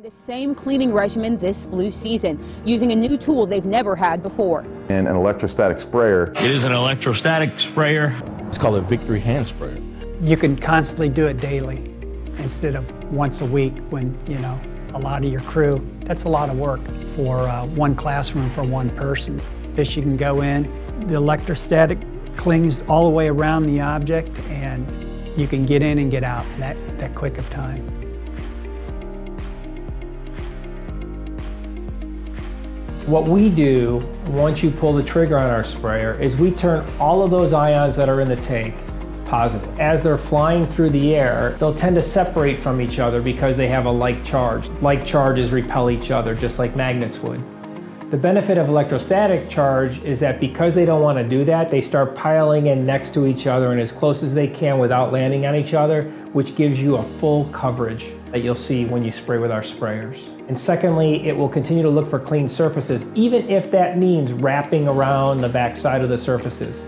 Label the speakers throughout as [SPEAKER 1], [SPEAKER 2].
[SPEAKER 1] The same cleaning regimen this flu season, using a new tool they've never had before.
[SPEAKER 2] And an electrostatic sprayer.
[SPEAKER 3] It is an electrostatic sprayer.
[SPEAKER 4] It's called a Victory hand sprayer.
[SPEAKER 5] You can constantly do it daily instead of once a week when, a lot of your crew, that's a lot of work for one classroom for one person. This you can go in, the electrostatic clings all the way around the object and you can get in and get out that quick of time.
[SPEAKER 6] What we do, once you pull the trigger on our sprayer, is we turn all of those ions that are in the tank positive. As they're flying through the air, they'll tend to separate from each other because they have a like charge. Like charges repel each other, just like magnets would. The benefit of electrostatic charge is that because they don't want to do that, they start piling in next to each other and as close as they can without landing on each other, which gives you a full coverage that you'll see when you spray with our sprayers. And secondly, it will continue to look for clean surfaces, even if that means wrapping around the back side of the surfaces.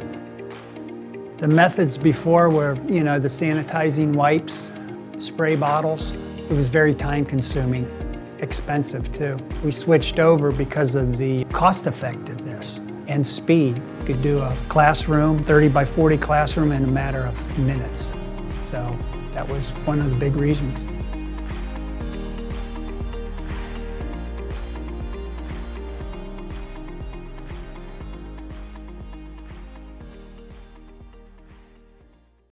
[SPEAKER 5] The methods before were, the sanitizing wipes, spray bottles. It was very time consuming, expensive too. We switched over because of the cost effectiveness and speed. You could do a classroom, 30 by 40 classroom in a matter of minutes. So that was one of the big reasons.